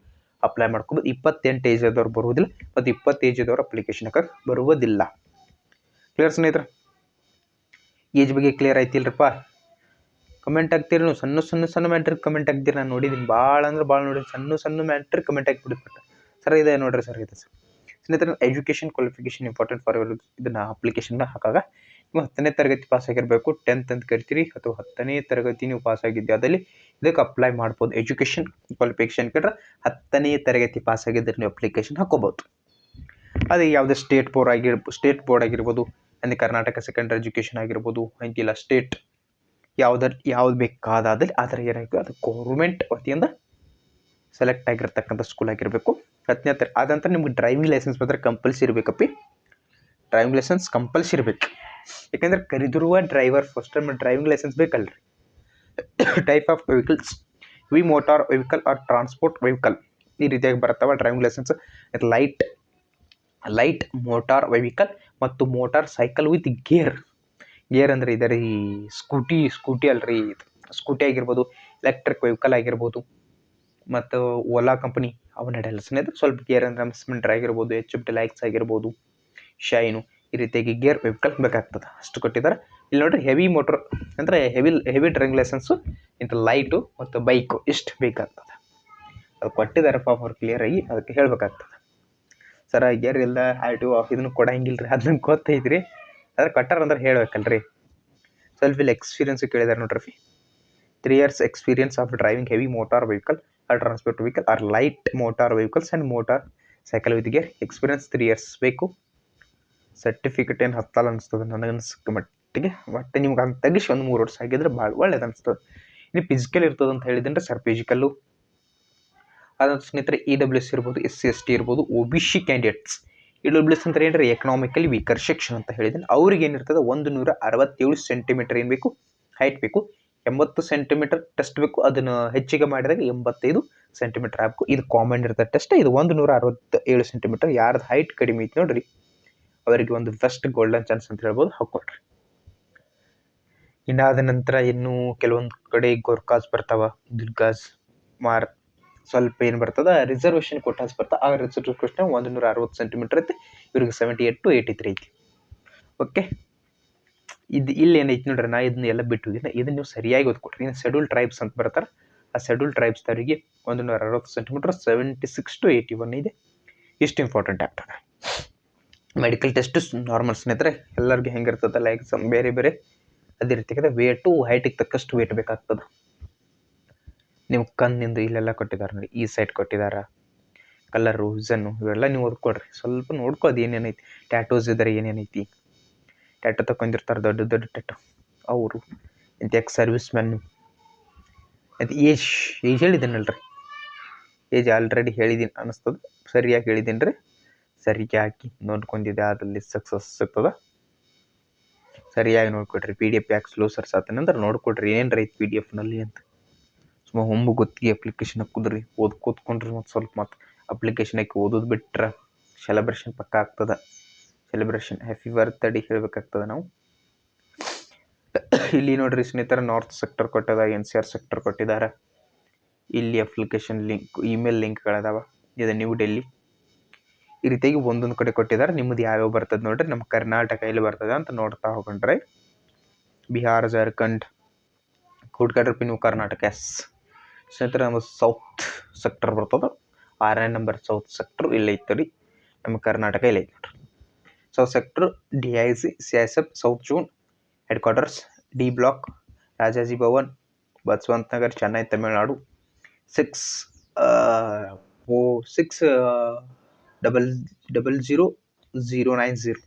ಅಪ್ಲೈ ಮಾಡ್ಕೋಬೋದು. 28 ಏಜ್ ಆದವ್ರು ಬರುವುದಿಲ್ಲ ಮತ್ತು 20 ಏಜ್ ಆದವ್ರು ಅಪ್ಲಿಕೇಶನ್ ಹಾಕಕ್ಕೆ ಬರುವುದಿಲ್ಲ. ಕ್ಲಿಯರ್ ಸ್ನೇಹಿತರೆ? ಏಜ್ ಬಗ್ಗೆ ಕ್ಲಿಯರ್ ಆಯ್ತಿಲ್ರಪ್ಪ? ಕಮೆಂಟ್ ಆಗ್ತೀರಿ ನೀವು, ಸಣ್ಣ ಮ್ಯಾಟ್ರಿಗೆ ಕಮೆಂಟ್ ಆಗ್ತೀರಿ. ನಾನು ನೋಡಿದ್ದೀನಿ ಭಾಳ ಅಂದ್ರೆ ಭಾಳ ನೋಡಿದ್ದೀನಿ, ಸಣ್ಣ ಮ್ಯಾಟ್ರಿಗೆ ಕಮೆಂಟ್ ಆಗಿಬಿಡುತ್ತೆ. ಸರ್ ಇದೆ ನೋಡಿರಿ ಸರ್, ಇದೆ ಸರ್. ಸ್ನೇಹಿತರೆ, ಎಜುಕೇಷನ್ ಕ್ವಾಲಿಫಿಕೇಷನ್ ಇಂಪಾರ್ಟೆಂಟ್ ಫಾರ್ ಇದನ್ನು ಅಪ್ಲಿಕೇಶನ್ ಹಾಕಾಗ ನೀವು 10ನೇ ತರಗತಿ ಪಾಸ್ ಆಗಿರಬೇಕು. 10th ಅಂತ ಕರಿತೀರಿ, ಅಥವಾ 10ನೇ ತರಗತಿ ನೀವು ಪಾಸ್ ಆಗಿದ್ದೆ ಅದಲ್ಲಿ ಇದಕ್ಕೆ ಅಪ್ಲೈ ಮಾಡ್ಬೋದು. ಎಜುಕೇಷನ್ ಕ್ವಾಲಿಫಿಕೇಷನ್ ಕೇಳ್ರೆ 10ನೇ ತರಗತಿ ಪಾಸ್ ಆಗಿದ್ದರೆ ನೀವು ಅಪ್ಲಿಕೇಶನ್ ಹಾಕೋಬೋದು. ಅದು ಯಾವುದೇ ಸ್ಟೇಟ್ ಬೋರ್ಡ್ ಆಗಿರ್ಬೋದು, ಅಂದರೆ ಕರ್ನಾಟಕ ಸೆಕೆಂಡರಿ ಎಜುಕೇಷನ್ ಆಗಿರ್ಬೋದು, ಹಂಗಿಲ್ಲ ಸ್ಟೇಟ್ ಯಾವ್ದು ಬೇಕಾದಾದಲ್ಲಿ ಅದರ ಏನಾಗಿತ್ತು ಅದು ಗೌರ್ಮೆಂಟ್ ವತಿಯಿಂದ ಸೆಲೆಕ್ಟ್ ಆಗಿರ್ತಕ್ಕಂಥ ಸ್ಕೂಲ್ ಆಗಿರಬೇಕು. 10ನೇ ಆದಂತರ ನಿಮ್ಗೆ ಡ್ರೈವಿಂಗ್ ಲೈಸೆನ್ಸ್ ಬಂದರೆ ಕಂಪಲ್ಸರಿ ಇರಬೇಕಪ್ಪಿ. ಡ್ರೈವಿಂಗ್ ಲೈಸೆನ್ಸ್ ಕಂಪಲ್ಸರಿ ಇರಬೇಕು. ಯಾಕೆಂದ್ರೆ ಕರೆದಿರುವ driver first time driving license ಬೇಕಲ್ರಿ. ಟೈಪ್ ಆಫ್ ವೆಹಿಕಲ್ಸ್, ವಿ motor vehicle or transport vehicle, ಈ ರೀತಿಯಾಗಿ ಬರ್ತಾವೆ driving license. Light motor vehicle ಮತ್ತು ಮೋಟಾರ್ ಸೈಕಲ್ ವಿತ್ ಗೇರ್ ಅಂದರೆ ಇದರ ಈ ಸ್ಕೂಟಿ ಅಲ್ರಿ, ಸ್ಕೂಟಿ ಆಗಿರ್ಬೋದು, ಎಲೆಕ್ಟ್ರಿಕ್ ವೆಹಿಕಲ್ ಆಗಿರ್ಬೋದು, ಮತ್ತು ಓಲಾ ಕಂಪನಿ ಅವು ನಡೆಯಲ್ಲ ಸ್ನೇಹಿತರೆ. ಸ್ವಲ್ಪ ಗೇರ್ ಅಂದರೆ ಸ್ಪ್ಲೆಂಡರ್ ಆಗಿರ್ಬೋದು, HFD ಲೈಕ್ಸ್ ಆಗಿರ್ಬೋದು, ಶೈನು, ಈ ರೀತಿಯಾಗಿ ಗೇರ್ ವೆಹಿಕಲ್ ಬೇಕಾಗ್ತದೆ. ಅಷ್ಟು ಕೊಟ್ಟಿದ್ದಾರೆ. ಇಲ್ಲಿ ನೋಡಿರಿ, ಹೆವಿ ಮೋಟರ್ ಅಂದರೆ ಹೆವಿ ಡ್ರೈವಿಂಗ್ ಲೈಸೆನ್ಸು, ಇಂಥ ಲೈಟು ಮತ್ತು ಬೈಕು ಇಷ್ಟು ಬೇಕಾಗ್ತದೆ. ಅದು ಕೊಟ್ಟಿದ್ದಾರೆ ಪಾಪ ಅವ್ರು ಕ್ಲಿಯರಾಗಿ, ಅದಕ್ಕೆ ಹೇಳಬೇಕಾಗ್ತದೆ. ಸರ ಗೇರ್ ಇಲ್ಲ ಆಟೋ ಇದನ್ನು ಕೊಡಂಗಿಲ್ಲ ರೀ, ಅದನ್ನ ಗೊತ್ತೈತ್ರಿ, ಅದ್ರ ಕೊಟ್ಟಾರ ಅಂದ್ರೆ ಹೇಳ್ಬೇಕಲ್ರಿ. ಸ್ವಲ್ಪ ಇಲ್ಲಿ ಎಕ್ಸ್ಪೀರಿಯನ್ಸ್ ಕೇಳಿದಾರೆ ನೋಡ್ರಿ. 3 years experience of driving heavy motor vehicle or transport vehicle or light motor vehicles and motorcycle with gear. Experience 3 years ಬೇಕು. ಸರ್ಟಿಫಿಕೇಟ್ ಏನು ಹತ್ತಲ್ಲ ಅನಿಸ್ತದೆ ನನಗೆ ಅನಿಸ್ಕ ಮಟ್ಟಿಗೆ. ಬಟ್ ನಿಮ್ಗೆ ಅಂತ ತೆಗಿಸಿ ಒಂದು 3 ವರ್ಷ ಆಗಿದ್ರೆ ಭಾಳ ಒಳ್ಳೇದು ಅನಿಸ್ತದೆ. ಇನ್ನು ಫಿಸಿಕಲ್ ಇರ್ತದೆ ಅಂತ ಹೇಳಿದ್ರೆ ಸರ್, ಫಿಸಿಕಲ್ಲು ಅದಂತ ಸ್ನೇಹಿತರೆ EWS ಇರ್ಬೋದು, SC ST ಇರ್ಬೋದು, OBC ಕ್ಯಾಂಡಿಡೇಟ್ಸ್. EWS ಅಂತ ಏನ್ರಿ, ಎಕನಾಮಿಕಲಿ ವೀಕರ್ ಸೆಕ್ಷನ್ ಅಂತ ಹೇಳಿದ್ರೆ ಅವ್ರಿಗೆ ಏನಿರ್ತದೆ 167 ಸೆಂಟಿಮೀಟರ್ ಏನು ಬೇಕು ಹೈಟ್ ಬೇಕು. 80 ಸೆಂಟಿಮೀಟರ್ ಟೆಸ್ಟ್ ಬೇಕು. ಅದನ್ನು ಹೆಚ್ಚಿಗೆ ಮಾಡಿದಾಗ 85 ಸೆಂಟಿಮೀಟರ್ ಆಗಬೇಕು. ಇದು ಕಾಮನ್ ಇರ್ತದೆ ಟೆಸ್ಟ್. ಇದು 167 ಸೆಂಟಿಮೀಟರ್. ಯಾರ್ದು ಹೈಟ್ ಕಡಿಮೆ ಐತಿ ನೋಡ್ರಿ ಅವರಿಗೆ ಒಂದು ಬೆಸ್ಟ್ ಗೋಲ್ಡನ್ ಚಾನ್ಸ್ ಅಂತ ಹೇಳ್ಬೋದು, ಹಾಕ್ಕೊಳ್ರಿ. ಇನ್ನಾದ ನಂತರ ಇನ್ನು ಕೆಲವೊಂದು ಕಡೆ ಗೋರ್ಕಾಸ್ ಬರ್ತಾವ, ದುರ್ಗಾಸ್ ಸ್ವಲ್ಪ ಏನು ಬರ್ತದೆ ರಿಸರ್ವೇಷನ್ ಕೊಟ್ಟಾಸ್ ಬರ್ತಾವೆ. ಆ ರಿಸರ್ವೇಷನ್ 160 ಸೆಂಟಿಮೀಟರ್ ಐತಿ. ಇವ್ರಿಗೆ 78 to 83 ಐತಿ. ಓಕೆ, ಇದು ಇಲ್ಲಿ ಏನೈತಿ ನೋಡ್ರಿ, ನಾ ಇದನ್ನ ಎಲ್ಲ ಬಿಟ್ಟು ಇದನ್ನ ನೀವು ಸರಿಯಾಗಿ ಓದ್ಕೊಟ್ರಿ. ಇನ್ನು ಶೆಡ್ಯೂಲ್ ಟ್ರೈಬ್ಸ್ ಅಂತ ಬರ್ತಾರೆ, ಆ ಶೆಡ್ಯೂಲ್ ಟ್ರೈಬ್ಸ್ ಅವರಿಗೆ 160 ಸೆಂಟಿಮೀಟರ್ 76 to 81 ಇದೆ. ಇಷ್ಟು ಇಂಪಾರ್ಟೆಂಟ್ ಆಗ್ತದೆ. ಮೆಡಿಕಲ್ ಟೆಸ್ಟ್ ನಾರ್ಮಲ್ ಸ್ನೇಹಿತರೆ, ಎಲ್ಲರಿಗೂ ಹೆಂಗಿರ್ತದಲ್ಲ ಎಕ್ಸಾಮ್ ಬೇರೆ ಬೇರೆ ಅದೇ ರೀತಿ ವೇಟು ಹೈಟಿಗೆ ತಕ್ಕಷ್ಟು ವೇಟ್ ಬೇಕಾಗ್ತದೆ. ನೀವು ಕಣ್ಣಿಂದು ಇಲ್ಲೆಲ್ಲ ಕೊಟ್ಟಿದ್ದಾರೆ ನೋಡಿ, ಈ ಸೈಡ್ ಕೊಟ್ಟಿದ್ದಾರೆ, ಕಲರು ವಿಷನ್ನು ಇವೆಲ್ಲ ನೀವು ಓದ್ಕೊಡ್ರಿ. ಸ್ವಲ್ಪ ನೋಡ್ಕೊಳ್ಳೋದು ಏನೇನೈತಿ. ಟ್ಯಾಟೂಸ್ ಇದ್ದಾರೆ ಏನೇನೈತಿ, ಟ್ಯಾಟೂ ತಗೊಂಡಿರ್ತಾರೆ ದೊಡ್ಡ ದೊಡ್ಡ ಟ್ಯಾಟೂ ಅವರು, ಇಂಥ ಸರ್ವಿಸ್ ಮ್ಯಾನು. ಅದು ಏಜ್ ಹೇಳಿದ್ದೀನಲ್ರಿ, ಏಜ್ ಆಲ್ರೆಡಿ ಹೇಳಿದ್ದೀನಿ ಅನ್ನಿಸ್ತದೆ. ಸರಿಯಾಗಿ ಹೇಳಿದ್ದೀನಿ ರೀ, ಸರಿಯಾಗಿ ನೋಡ್ಕೊಂಡಿದ್ದೆ ಅದಲ್ಲಿ ಸಕ್ಸಸ್ ಸಿಗ್ತದೆ. ಸರಿಯಾಗಿ ನೋಡ್ಕೊಡ್ರಿ. PDF ಯಾಕೆ ಸ್ಲೋ ಸರ್ಸ್ ಆತನಂದ್ರೆ ನೋಡ್ಕೊಡ್ರಿ ಏನು ರೈತ PDF ಅಂತ. ಸುಮ್ಮ ಹೊಂಬು ಗೊತ್ತಿಗೆ ಅಪ್ಲಿಕೇಶನ್ ಹಾಕುದ್ರಿ, ಕೂತ್ಕೊಂಡ್ರಿ ಮತ್ತು ಸ್ವಲ್ಪ ಮತ್ತು ಅಪ್ಲಿಕೇಶನ್ ಹಾಕಿ ಓದೋದು ಬಿಟ್ರೆ ಸೆಲೆಬ್ರೇಷನ್ ಪಕ್ಕ ಆಗ್ತದೆ. ಸೆಲೆಬ್ರೇಷನ್ ಹ್ಯಾಪಿ ಬರ್ತ್ಡೇ ಹೇಳಬೇಕಾಗ್ತದೆ ನಾವು. ಇಲ್ಲಿ ನೋಡ್ರಿ ಸ್ನೇಹಿತರೆ, ನಾರ್ತ್ ಸೆಕ್ಟರ್ ಕೊಟ್ಟದ, NCR ಸೆಕ್ಟರ್ ಕೊಟ್ಟಿದ್ದಾರೆ. ಇಲ್ಲಿ ಅಪ್ಲಿಕೇಶನ್ ಲಿಂಕ್, ಇಮೇಲ್ ಲಿಂಕ್ಗಳದಾವ. ಇದು ನ್ಯೂ ಡೆಲ್ಲಿ. ಈ ರೀತಿಯಾಗಿ ಒಂದೊಂದು ಕಡೆ ಕೊಟ್ಟಿದ್ದಾರೆ. ನಿಮ್ಮದು ಯಾವ್ಯಾವ ಬರ್ತದೆ ನೋಡ್ರಿ. ನಮ್ಮ ಕರ್ನಾಟಕ ಎಲ್ಲಿ ಬರ್ತದೆ ಅಂತ ನೋಡ್ತಾ ಹೋಗೊಂಡ್ರೆ, ಬಿಹಾರ, ಜಾರ್ಖಂಡ್, ಕೂಡ್ಕಡ್ರಪ್ಪಿ ನೀವು ಕರ್ನಾಟಕ. ಸ್ನೇಹಿತರೆ, ನಮ್ಮ ಸೌತ್ ಸೆಕ್ಟರ್ ಬರ್ತದೆ. 6ನೇ ನಂಬರ್ ಸೌತ್ ಸೆಕ್ಟರ್ ಇಲ್ಲಿ ಐತೆ ರೀ. ನಮ್ಮ ಕರ್ನಾಟಕ ಇಲ್ಲಿ ಐತೆ ನೋಡ್ರಿ. South sector DIC CISF south zone headquarters D block, Rajaji Bhavan, Basavanta Nagar, Chennai, Tamil Nadu. 6000090.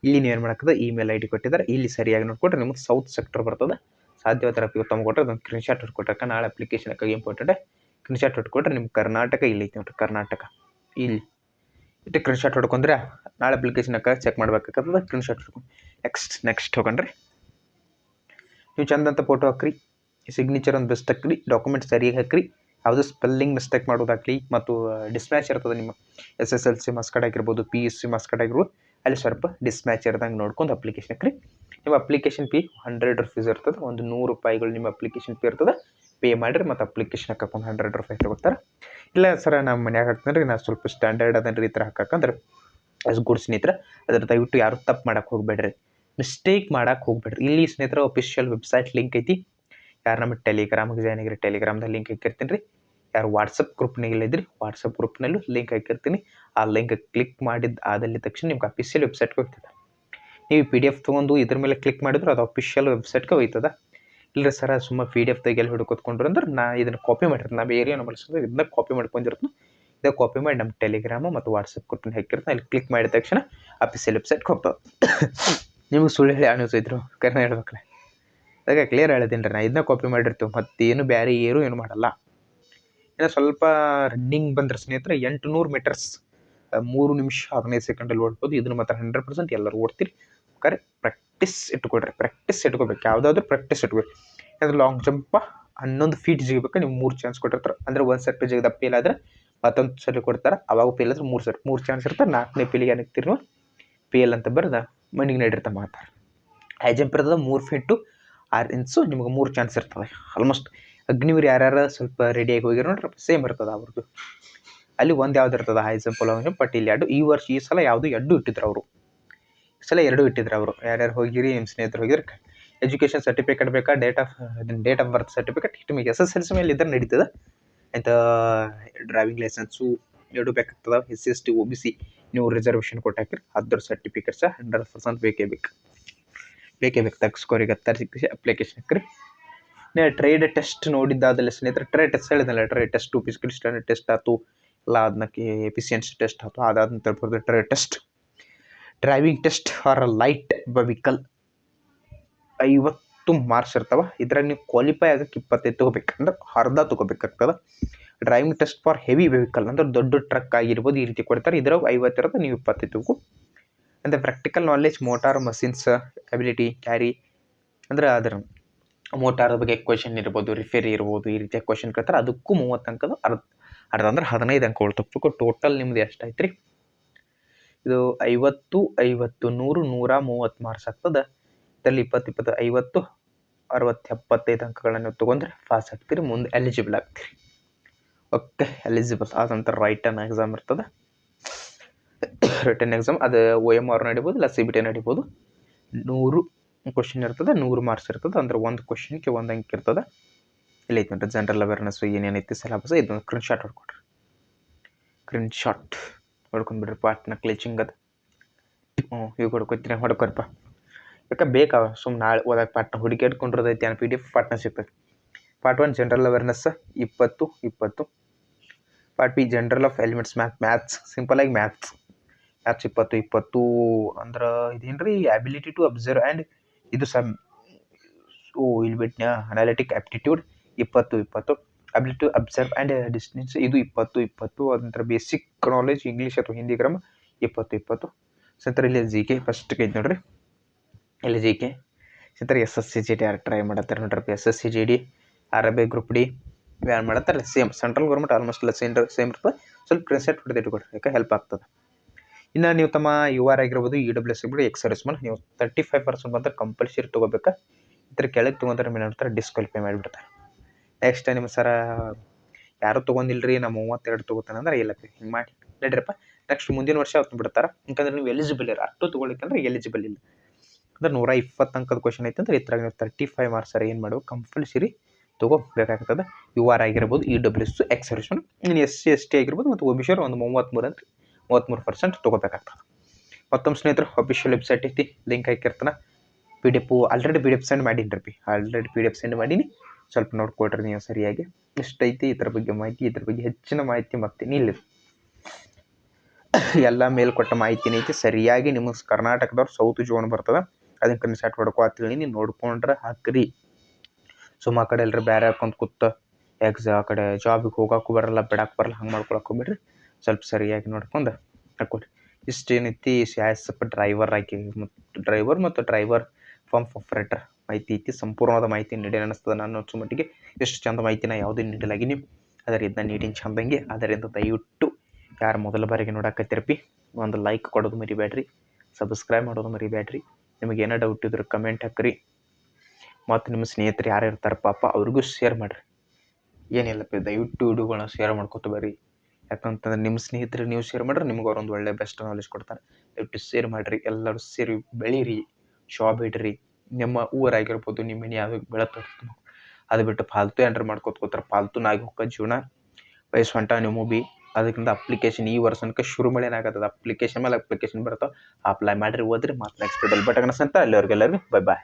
ಇಲ್ಲಿ ನೀವೇನು ಮಾಡಕ್ಕದ ಇಮೇಲ್ ID ಕೊಟ್ಟಿದ್ದಾರೆ. ಇಲ್ಲಿ ಸರಿಯಾಗಿ ನೋಡ್ಕೊಟ್ರೆ ನಿಮ್ಗೆ ಸೌತ್ ಸೆಕ್ಟರ್ ಬರ್ತದೆ. ಸಾಧ್ಯವಾದರೆ ತಮ್ಮ ಕೊಟ್ಟರೆ ಅದೊಂದು ಸ್ಕ್ರೀನ್ಶಾಟ್ ಕೊಟ್ಟರೆ ನಾಳೆ ಅಪ್ಲಿಕೇಶನ್ ಇಂಪಾರ್ಟೆಂಟ್ ಸ್ಕ್ರೀನ್ಶಾಟ್ ಹೊಡ್ಕೊಂಡ್ರೆ ನಿಮ್ಮ ಕರ್ನಾಟಕ ಇಲ್ಲಿ ಐತಿ ನೋಡ್ರಿ, ಕರ್ನಾಟಕ ಇಲ್ಲಿ ಇಟ್ಟು ಸ್ಕ್ರೀನ್ಶಾಟ್ ಹೊಡ್ಕೊಂಡ್ರೆ ನಾಳೆ ಅಪ್ಲಿಕೇಶನ್ಗೆ ಚೆಕ್ ಮಾಡ್ಬೇಕಾಗ್ತದೆ. ಸ್ಕ್ರೀನ್ಶಾಟ್ ಹೊಡ್ಕೊಂಡು ನೆಕ್ಸ್ಟ್ ಹೋಗಣ್ರಿ. ನೀವು ಚಂದಂತ ಫೋಟೋ ಹಾಕ್ರಿ, ಸಿಗ್ನೇಚರ್ ಒಂದು ಬೆಸ್ಟ್ ಹಾಕ್ರಿ, ಡಾಕ್ಯುಮೆಂಟ್ ಸರಿಯಾಗಿ ಹಾಕ್ರಿ, ಯಾವುದೋ ಸ್ಪೆಲ್ಲಿಂಗ್ ಮಿಸ್ಟೇಕ್ ಮಾಡೋದಾಗಲಿ ಮತ್ತು ಡಿಸ್ಮ್ಯಾಚ್ ಇರ್ತದೆ ನಿಮ್ಮ SSLC ಮಾರ್ಕ್ಸ್ ಕಾರ್ಡ್ ಆಗಿರ್ಬೋದು, PUC ಮಾರ್ಕ್ಸ್ ಕಾರ್ಡ್ ಆಗಿರ್ಬೋದು, ಅಲ್ಲಿ ಸ್ವಲ್ಪ ಡಿಸ್ಮ್ಯಾಚ್ ಇರ್ದಂಗೆ ನೋಡ್ಕೊಂಡು ಅಪ್ಲಿಕೇಶನ್ ಹಾಕ್ರಿ. ನಿಮ್ಮ ಅಪ್ಲಿಕೇಶನ್ ಫೀ 100 ರುಪೀಸ್ ಇರ್ತದೆ, ಒಂದು 100 ರೂಪಾಯಿಗಳು ನಿಮ್ಮ ಅಪ್ಲಿಕೇಶನ್ ಫೀ ಇರ್ತದೆ. ಪೇ ಮಾಡಿರಿ ಮತ್ತು ಅಪ್ಲಿಕೇಶನ್ ಹಾಕಕ್ಕೆ 100 ರೂಪಾಯಿ ತಗೋತಾರೆ. ಇಲ್ಲ ಸರ್ ನಮ್ಮ ಮನ್ಯಾಗ ಹಾಕ್ತಾನೆ ರೀ, ನಾನು ಸ್ವಲ್ಪ ಸ್ಟ್ಯಾಂಡರ್ಡ್ ಅದನ್ನ ಈ ಥರ ಹಾಕಂದ್ರೆ ಅಸ್ ಗುಡ್ ಸ್ನೇಹಿತರೆ. ಅದ್ರ ದಯವಿಟ್ಟು ಯಾರು ತಪ್ಪು ಮಾಡಕ್ಕೆ ಹೋಗ್ಬೇಡ್ರಿ, ಮಿಸ್ಟೇಕ್ ಮಾಡಕ್ಕೆ ಹೋಗ್ಬೇಡ್ರಿ. ಇಲ್ಲಿ ಸ್ನೇಹಿತರೆ ಅಫಿಷಿಯಲ್ ವೆಬ್ಸೈಟ್ ಲಿಂಕ್ ಐತಿ. ಯಾರು ನಮ್ಮ ಟೆಲಿಗ್ರಾಮ್ಗೆ ಜಾಯ್ನ್ ಆಗಿರಿ, ಟೆಲಿಗ್ರಾಮ್ದಾಗ ಲಿಂಕ್ ಹಾಕಿರ್ತೀನಿ ರೀ. ಯಾರು ವಾಟ್ಸಪ್ ಗ್ರೂಪ್ನಾಗ ಇಲ್ಲಿದ್ರಿ, ವಾಟ್ಸಪ್ ಗ್ರೂಪ್ನಲ್ಲೂ ಲಿಂಕ್ ಹಾಕಿರ್ತೀನಿ. ಆ ಲಿಂಕ್ ಕ್ಲಿಕ್ ಮಾಡಿದ ಆದಲ್ಲಿ ತಕ್ಷಣ ನಿಮ್ಗೆ ಅಫಿಷಿಯಲ್ ವೆಬ್ಸೈಟ್ಗೆ ಹೋಗ್ತದೆ. ನೀವು PDF ತೊಗೊಂಡು ಇದ್ರ ಮೇಲೆ ಕ್ಲಿಕ್ ಮಾಡಿದ್ರೆ ಅದು ಅಫಿಷಿಯಲ್ ವೆಬ್ಸೈಟ್ಗೆ ಹೋಗ್ತದೆ. ಇಲ್ಲರಿ ಸರ ಸುಮ್ಮ PDF ತೆಗೆಲ್ಲಿ ಹುಡುಕೋತ್ಕೊಂಡ್ರು ಅಂದ್ರೆ ನಾ ಇದನ್ನು ಕಾಪಿ ಮಾಡಿರ್ತೀನಿ, ನಾವು ಏರಿಯಾನ ಬಳಸಿದ್ರೆ ಇದನ್ನ ಕಾಪಿ ಮಾಡ್ಕೊಂಡಿರ್ತೀನಿ. ಇದೇ ಕಾಪಿ ಮಾಡಿ ನಮ್ಮ ಟೆಲಿಗ್ರಾಮು ಮತ್ತು ವಾಟ್ಸಪ್ ಗ್ರೂಪ್ನ ಹಾಕಿರ್ತೀನಿ. ಅಲ್ಲಿ ಕ್ಲಿಕ್ ಮಾಡಿದ ತಕ್ಷಣ ಅಫಿಷಿಯಲ್ ವೆಬ್ಸೈಟ್ಗೆ ಹೋಗ್ತದೆ. ನಿಮಗೆ ಸುಳ್ಳು ಹೇಳಿ ಅನ್ಯೂಸ್ ಇದ್ರು ಕರ್ನ ಹೇಳ್ಬೇಕ್ರೆ, ಅದಕ್ಕೆ ಕ್ಲಿಯರ್ ಹೇಳಿದ್ದೀನಿ ರೀ. ನಾ ಇದನ್ನ ಕಾಪಿ ಮಾಡಿರ್ತೀವಿ, ಮತ್ತೇನು ಬೇರೆ ಏನು ಮಾಡಲ್ಲ. ಇನ್ನು ಸ್ವಲ್ಪ ರನ್ನಿಂಗ್ ಬಂದ್ರೆ ಸ್ನೇಹಿತರೆ 800 ಮೀಟರ್ಸ್ 3 ನಿಮಿಷ 15 ಸೆಕೆಂಡಲ್ಲಿ ಓಡ್ಬೋದು. ಇದನ್ನು ಮಾತ್ರ 100% ಎಲ್ಲರೂ ಓಡ್ತೀರಿ. ಕರೆ ಪ್ರಾಕ್ಟೀಸ್ ಇಟ್ಕೋಬೇಕು. ಯಾವುದಾದ್ರೂ ಪ್ರಾಕ್ಟೀಸ್ ಇಟ್ಕೋಬೇಕು. ಯಾಕಂದ್ರೆ ಲಾಂಗ್ ಜಂಪ 11 ಫೀಟ್ ಜಿಗಬೇಕು. ನೀವು 3 ಚಾನ್ಸ್ ಕೊಟ್ಟಿರ್ತಾರೆ. ಅಂದರೆ ಒಂದು ಸರ್ತಿ ಜಿಗದ ಫೇಲ್ ಆದರೆ ಮತ್ತೊಂದು ಸರಿ ಕೊಡ್ತಾರೆ. ಅವಾಗ ಫೇಲ್ ಆದರೆ 3 ಚಾನ್ಸ್ ಇರ್ತಾರೆ. 4ನೇ ಫೇಲಿಗೆ ಏನಾಗ್ತೀರಿ ನೀವು ಫೇಲ್ ಅಂತ ಬರೆದ ಮನೆಗೆ ನಡೀರ್ತಾ ಮಾತಾರೆ. ಹೈ ಜಂಪ್ ಇರ್ತದೆ 3 ಫೀಟು 6 ಇಂಚು. ನಿಮ್ಗೆ 3 ಚಾನ್ಸ್ ಇರ್ತದೆ. ಆಲ್ಮೋಸ್ಟ್ ಅಗ್ನಿವೀರ್ ಯಾರ್ಯಾರು ಸ್ವಲ್ಪ ರೆಡಿಯಾಗಿ ಹೋಗಿರೋ ನೋಡ್ರಿ, ಸೇಮ್ ಇರ್ತದೆ ಅವ್ರದ್ದು. ಅಲ್ಲಿ ಒಂದು ಯಾವ್ದು ಇರ್ತದೆ high jump long jump. But ಇಲ್ಲಿ ಈ ಸಲ ಯಾವುದು 2 ಇಟ್ಟಿದ್ರು ಅವರು. ಈ ಸಲ 2 ಇಟ್ಟಿದ್ರು ಅವರು. ಯಾರ್ಯಾರು ಹೋಗಿರಿ ನಿಮ್ಮ ಸ್ನೇಹಿತರು ಹೋಗಿರಿ. ಎಜುಕೇಷನ್ ಸರ್ಟಿಫಿಕೇಟ್ ಬೇಕಾ, ಡೇಟ್ ಆಫ್ ಬರ್ತ್ ಸರ್ಟಿಫಿಕೇಟ್ ನಿಮಗೆ SSLC ಮೇಲೆ ಇದ್ರೆ ನಡೀತದೆ. ಆಯ್ತಾ, ಡ್ರೈವಿಂಗ್ ಲೈಸೆನ್ಸು 2 ಬೇಕಾಗ್ತದೆ. SC ST OBC ನೀವು ರಿಸರ್ವೇಷನ್ ಕೊಟ್ಟು ಹಾಕಿರಿ, ಅದ್ರ ಸರ್ಟಿಫಿಕೇಟ್ಸ್ 100% ಬೇಕೇ ಬೇಕು. ತಗ್ಸ್ಕೋರಿಗೆ ಅಪ್ಲಿಕೇಶನ್ ಹಾಕ್ರಿ. ಟ್ರೇಡ್ ಟೆಸ್ಟ್ ನೋಡಿದ್ದಾದಲ್ಲಿ ಸ್ನೇಹಿತರೆ, ಟ್ರೇಡ್ ಟೆಸ್ಟ್ ಹೇಳಿದ್ನಲ್ಲ, trade test physical standard test ಆಯ್ತು, ಎಲ್ಲ ಅದಕ್ಕೆ ಎಫಿಷಿಯನ್ಸಿ ಟೆಸ್ಟ್ ಆಯ್ತು. ಅದಾದ ತರ್ಬೋದು trade test. Driving test for light vehicle 50 marks ಇರ್ತಾವೆ. ಇದ್ರಾಗ ನೀವು ಕ್ವಾಲಿಫೈ ಆಗಕ್ಕೆ 25 ತೊಗೋಬೇಕು, ಅಂದ್ರೆ ಅರ್ಧ ತೊಗೋಬೇಕಾಗ್ತದೆ. Driving test for heavy vehicle ಅಂದ್ರೆ ದೊಡ್ಡ ಟ್ರಕ್ ಆಗಿರ್ಬೋದು, ಈ ರೀತಿ ಕೊಡ್ತಾರೆ. ಇದ್ರಾಗ 50 ಇರುತ್ತೆ, ನೀವು 25 ತೊಗೋ. ಅಂದರೆ practical knowledge, motor machines ability carry, ಅಂದ್ರೆ ಅದರ ಮೋಟಾರ್ ಬಗ್ಗೆ ಕ್ವಶನ್ ಇರ್ಬೋದು, ರಿಪೇರಿ ಇರ್ಬೋದು, ಈ ರೀತಿಯ ಕ್ವಶನ್ ಕೇಳ್ತಾರೆ. ಅದಕ್ಕೂ 30 ಅಂಕದ ಅರ್ಧ ಅಂದ್ರೆ 15 ಅಂಕಗಳು ತಪ್ಪಬೇಕು. ಟೋಟಲ್ ನಿಮ್ದು ಎಷ್ಟಾಯ್ತು ರೀ? ಇದು 50, 100, 130 ಮಾರ್ಕ್ಸ್ ಆಗ್ತದೆ. ಇದರಲ್ಲಿ 20, 50, 60, 75 ಅಂಕಗಳನ್ನು ತೊಗೊಂಡ್ರೆ ಪಾಸ್ ಆಗ್ತೀರಿ, ಮುಂದೆ ಎಲಿಜಿಬಲ್ ಆಗ್ತೀರಿ. ಓಕೆ, ಎಲಿಜಿಬಲ್ ಆದಂಥ ರೈಟನ್ ಎಕ್ಸಾಮ್ ಇರ್ತದೆ. ರಿಟರ್ನ್ ಎಕ್ಸಾಮ್ ಅದು OMR ನಡಿಬೋದು, ಇಲ್ಲ CBT ನಡಿಬೋದು. 100 ಕ್ವಶನ್ ಇರ್ತದೆ, 100 ಮಾರ್ಕ್ಸ್ ಇರ್ತದೆ. ಅಂದ್ರೆ ಒಂದು ಕ್ವಶನ್ಗೆ 1 ಅಂಕ ಇರ್ತದೆ. ಇಲ್ಲ ಐತೆ ನೋಡ್ರಿ, ಜನರಲ್ ಅವೇರ್ನೆಸ್ ಏನೇನೈತಿ ಸಿಲೆಬಸ್, ಇದೊಂದು ಸ್ಕ್ರೀನ್ಶಾಟ್ ಹೊಡ್ಕೊಡ್ರಿ. ಸ್ಕ್ರೀನ್ಶಾಟ್ ಹೊಡ್ಕೊಂಡ್ಬಿಡ್ರಿ. ಪಾರ್ಟ್ನ ಕ್ಲಿಚಿಂಗ್ ಅದು ಈಗ ಹೊಡ್ಕೊರಿಪ್ಪ. ಯಾಕೆ ಬೇಕಾ ಸುಮ್ಮನೆ ನಾಳೆ ಓದಕ್ಕೆ ಪಾರ್ಟ್ನ ಹುಡುಕಾಡ್ಕೊಂಡಿರೋದೈತಿ. PDF ಪಾರ್ಟ್ನ ಸಿಗ್ತದೆ. Part 1 general awareness 20. Part B general of elements maths simple ಆಗಿ ಮ್ಯಾಥ್ಸ್ 20 ಅಂದ್ರೆ ಇದೇನು ರೀ, ಅಬಿಲಿಟಿ ಟು ಅಬ್ಸರ್ವ್ ಆ್ಯಂಡ್ ಇದು ಇಲ್ಲಿ ಬಿಟ್ನ್ಯಾ analytic aptitude 20. Ability to observe and distance ಇದು 20. ಅದಂತರ ಬೇಸಿಕ್ ನಾಲೆಜ್ ಇಂಗ್ಲೀಷ್ ಅಥವಾ ಹಿಂದಿ ಗ್ರಾಮರ್ 20. ಸಂತರ ಇಲ್ಲಿ GK ಫಸ್ಟ್ಗೆ ಐತೆ ನೋಡ್ರಿ. ಇಲ್ಲಿ GK ಸಂತರ SSC GD ಯಾರು ಟ್ರೈ ಮಾಡತ್ತಾರೆ ನೋಡ್ರಿ. SSC GD RBI group D ಯಾರು ಮಾಡತ್ತಾರೆ ಸೇಮ್ ಸೆಂಟ್ರಲ್ ಗೌರ್ಮೆಂಟ್ ಆಲ್ಮೋಸ್ಟ್ ಎಲ್ಲ ಸೇಮ್ ಇರ್ತದೆ. ಸ್ವಲ್ಪ ಪ್ರಿನ್ಸೆಟ್ ಹೊಡೆದು ಇಟ್ಕೊಡ್ರಿ, ಯಾಕೆ ಹೆಲ್ಪ್ ಆಗ್ತದೆ. ಇನ್ನು ನೀವು ತಮ್ಮ UR ಆಗಿರ್ಬೋದು, EWS ಆಗಿರ್ಬೋದು, ಎಕ್ಸರ್ವಿಸ್ ಮೇಲೆ ನೀವು 35% ಬಂದ್ರೆ ಕಂಪಲ್ಸರಿ ತೊಗೋಬೇಕಾ. ಈ ಥರ ಕೆಳಗೆ ತೊಗೊಂಡ್ರೆ ಏನು ಮಾಡ್ತಾರೆ, ಡಿಸ್ಕ್ವಾಲಿಫೈ ಮಾಡಿಬಿಡ್ತಾರೆ. ನೆಕ್ಸ್ಟ್ ನಿಮ್ಮ ಸರ ಯಾರು ತೊಗೊಂಡಿಲ್ರಿ, ನಾ 32 ತೊಗೋತಾನೆ ಅಂದ್ರೆ ಇಲ್ಲ ಹಿಂಗೆ ಮಾಡಿ ನಡ್ರಿಪ್ಪ. ನೆಕ್ಸ್ಟ್ ಮುಂದಿನ ವರ್ಷ ಅವ್ರು ಬಿಡ್ತಾರೆ. ಯಾಕಂದ್ರೆ ನೀವು ಎಲಿಜಿಬಲ್ ಇರ ಅಷ್ಟು ತೊಗೊಳಿಕ್ಕಂದ್ರೆ ಎಲಿಜಿಬಲ್ ಇಲ್ಲ. ಅಂದ್ರೆ 120 ಅಂಕದ ಕ್ವಶನ್ ಐತೆ ಅಂದ್ರೆ ಇದ್ರಾಗ ನೀವು 35 ಮಾರ್ಕ್ಸ್ ಏನು ಮಾಡಬೇಕು, ಕಂಪಲ್ಸರಿ ತೊಗೋಬೇಕಾಗ್ತದೆ. UR ಆಗಿರ್ಬೋದು, EWS ಎಕ್ಸರ್ವಿಸ್ ಮೇಲೆ. ಇನ್ನು SC ST ಆಗಿರ್ಬೋದು ಮತ್ತು OBC ಒಂದು 33 ಅಂದ್ರೆ 33% ತೊಗೋಬೇಕಾಗ್ತದೆ. ಮತ್ತೊಮ್ಮೆ ಸ್ನೇಹಿತರು ಅಫಿಷಿಯಲ್ ವೆಬ್ಸೈಟ್ ಐತಿ, ಲಿಂಕ್ ಹಾಕಿರ್ತಾನೆ. PDF ಆಲ್ರೆಡಿ PDF ಸೆಂಡ್ ಮಾಡೀನಿ. ಸ್ವಲ್ಪ ನೋಡ್ಕೊಳ್ರಿ ನೀವು ಸರಿಯಾಗಿ. ಇಷ್ಟೈತಿ ಇದ್ರ ಬಗ್ಗೆ ಮಾಹಿತಿ. ಇದ್ರ ಬಗ್ಗೆ ಹೆಚ್ಚಿನ ಮಾಹಿತಿ ಮತ್ತೇನು ಇಲ್ಲ. ಎಲ್ಲ ಮೇಲ್ಕೊಟ್ಟ ಮಾಹಿತಿನ ಐತಿ. ಸರಿಯಾಗಿ ನಿಮಗೆ ಕರ್ನಾಟಕದವ್ರು ಸೌತ್ ಜೋನ್ ಬರ್ತದೆ. ಅದಕ್ಕೆ ಸ್ಕ್ರೀನ್ಶಾಟ್ ಹೊಡ್ಕೊ ಅಂತೇಳಿ ನೀವು ನೋಡ್ಕೊಂಡ್ರೆ ಹಾಕ್ರಿ. ಸುಮ್ಮ ಕಡೆ ಎಲ್ಲರೂ ಬೇರೆ ಹಾಕೊಂಡು ಕೂತ ಆ ಕಡೆ ಜಾಬಿಗೆ ಹೋಗೋಕ್ಕೂ ಬರಲ್ಲ ಬಿಡಕ್ಕೆ ಬರಲ್ಲ ಹಂಗೆ ಮಾಡ್ಕೊಳಕ್ಕೆ ಹೋಗ್ಬೇಡ್ರಿ. ಸ್ವಲ್ಪ ಸರಿಯಾಗಿ ನೋಡ್ಕೊಂಡು ಹಾಕ್ಕೊಳ್ರಿ. ಇಷ್ಟೇನೈತಿ ಸ್ವಲ್ಪ ಡ್ರೈವರ್ ಆಗಿ ಮತ್ತು ಡ್ರೈವರ್ ಫಾರ್ಮ್ ಆಪರೇಟರ್ ಮಾಹಿತಿ ಐತಿ. ಸಂಪೂರ್ಣವಾದ ಮಾಹಿತಿ ನೀಡಿ ಅನ್ನಿಸ್ತದೆ ನಾನು ಅನ್ಸೋ ಮಟ್ಟಿಗೆ. ಎಷ್ಟು ಚಂದ ಮಾಹಿತಿನ ಯಾವುದೂ ನೀಡಲಾಗಿ ನೀವು ಅದರಿಂದ ನೀಡಿನ ಚಂದಂಗೆ. ಅದರಿಂದ ದಯವಿಟ್ಟು ಯಾರು ಮೊದಲ ಬಾರಿಗೆ ನೋಡಕತ್ತಿರಪಿ ಒಂದು ಲೈಕ್ ಕೊಡೋದು ಮರಿಬೇಡ್ರಿ, ಸಬ್ಸ್ಕ್ರೈಬ್ ಮಾಡೋದು ಮರಿಬೇಡ್ರಿ. ನಿಮಗೆ ಏನೋ ಡೌಟ್ ಇದ್ರೆ ಕಮೆಂಟ್ ಹಾಕ್ರಿ. ಮತ್ತು ನಿಮ್ಮ ಸ್ನೇಹಿತರು ಯಾರು ಇರ್ತಾರೆ ಪಾಪ ಅವ್ರಿಗೂ ಶೇರ್ ಮಾಡಿರಿ. ಏನಿಲ್ಲಪ್ಪ ದಯವಿಟ್ಟು ವಿಡಿಯೋಗಳನ್ನ ಶೇರ್ ಮಾಡ್ಕೊತ ಬರ್ರಿ. ಯಾಕಂತಂದ್ರೆ ನಿಮ್ಮ ಸ್ನೇಹಿತರಿಗೆ ನೀವು ಶೇರ್ ಮಾಡಿದ್ರೆ ನಿಮ್ಗೆ ಅವ್ರೊಂದು ಒಳ್ಳೆ ಬೆಸ್ಟ್ ನಾಲೆಜ್ ಕೊಡ್ತಾರೆ. ದಯವಿಟ್ಟು ಶೇರ್ ಮಾಡಿರಿ. ಎಲ್ಲರೂ ಸೇರಿ ಬೆಳೀರಿ, ಶಾಪ್ ಇಡ್ರಿ. ನಿಮ್ಮ ಊರಾಗಿರ್ಬೋದು, ನಿಮ್ಮ ಮನೆ ಯಾವುದು ಬೆಳತ್ತಿರ್ತೀವಿ ಅದು ಬಿಟ್ಟು ಫಾಲ್ತು ಏನ್ರ ಮಾಡ್ಕೊತ ಫಾಲ್ತುನಾಗಿ ಹೋಗೋ ಜೀವನ ವಯಸ್ಸು ಹೊಂಟ ನೀವು ಬಿ. ಅದಕ್ಕಿಂತ ಅಪ್ಲಿಕೇಶನ್ ಈ ವರ್ಷನಕ್ಕೆ ಶುರು ಮಾಡೇನಾಗತ್ತದ. ಅಪ್ಲಿಕೇಶನ್ ಮೇಲೆ ಅಪ್ಲಿಕೇಶನ್ ಬರ್ತಾವೆ, ಅಪ್ಲೈ ಮಾಡಿರಿ, ಓದ್ರಿ. ಮತ್ತು ನೆಕ್ಸ್ಟ್ ಡಲ್ ಬಟನ್ ಅಲ್ಲಿವರೆಗೆಲ್ಲರಿಗೂ ಬೈ ಬಾಯ್.